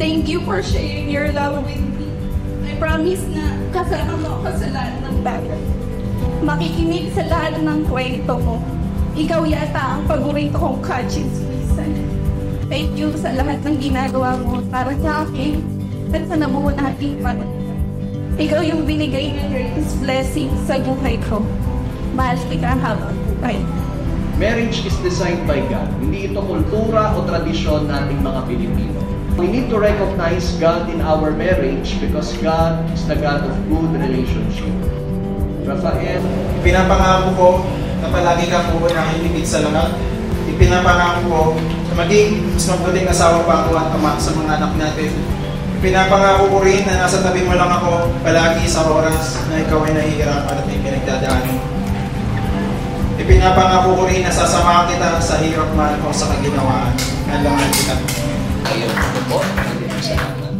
Thank you for sharing your love with me. I promise na kasama mo ako sa lahat ng bagay. Makikinig sa lahat ng kwento mo. Ikaw yata ang paborito kong catching season. Thank you sa lahat ng ginagawa mo para sa akin at sa nabuo nating pamilya. Ikaw yung binigay ng greatest blessing sa buhay ko. Mahal kita habang buhay. Marriage is designed by God. Hindi ito kultura o tradisyon nating mga Pilipino. We need to recognize God in our marriage because God is the God of good relationship. Rafael, ipinapangako ko na palagi kang uunahing higit sa lahat. Ipinapangako ko na maging mas mabuting asawa pa ako at ama sa mga anak natin. Ipinapangako ko rin na nasa tabi mo lang ako palagi sa oras na ikaw ay nahihirapan at may pinagdadaanan. Ipinapangako ko rin na sasamahan kita sa hirap man o sa kaginawaan. Nalangan kita. Ayun po. Salamat.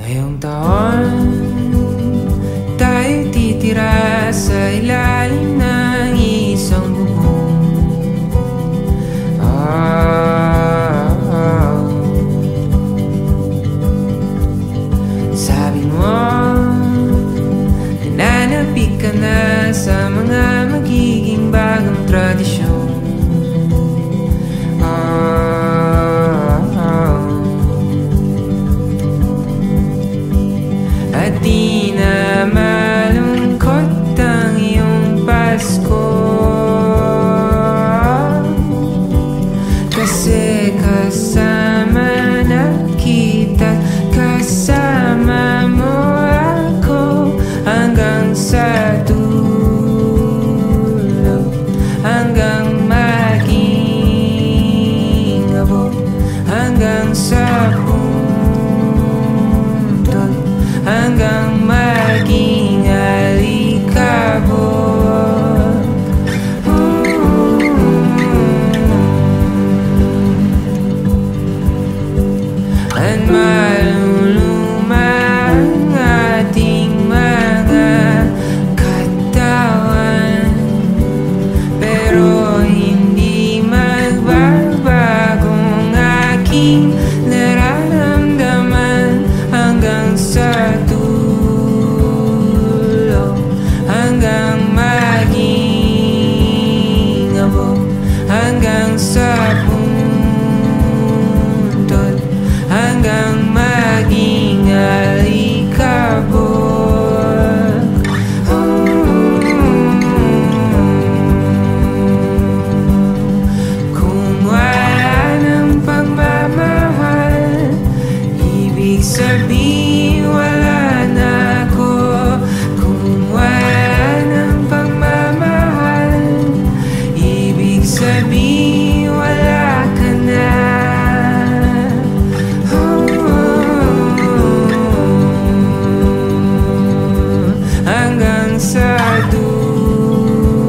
Ngayong taon, tayo titira sa ilalim ng isang bubong. Sabi mo, nananapig ka na sa mga magiging bagong tradisyon. At di na malungkot ang iyong Pasko, kasi kasama na kita, kasama mo ako hanggang sa dulo, hanggang maging abot, hanggang sa hanggang maging alikabok. At maluluma ang ating mga katawan, pero hindi magbabagong aking nararamdaman hanggang sa dulo, hanggang maging abot, hanggang sa puntod, hanggang maging alikabok. Kung wala ng pagmamahal, ibig sabihin wala na ako. Kung wala ng pagmamahal, ibig sabihin wala ka na. Hanggang sa dulo,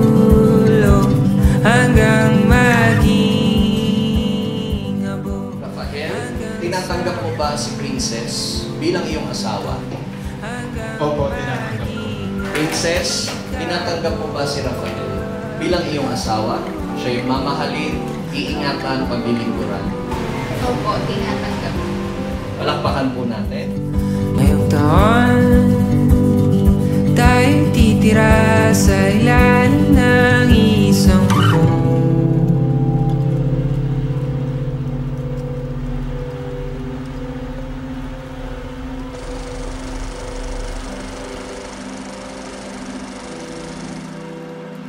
hanggang maging abot. Rafael, tinatanggap mo ba si Princess bilang iyong asawa? Opo, tinatanggap ko. Princess, tinatanggap mo ba si Rafael bilang iyong asawa? Siya yung mamahalin, iingatan, paglilingkuran. Opo, tinatanggap. Palakpakan po natin. Ngayong taon, tayo titira sa ilalim ng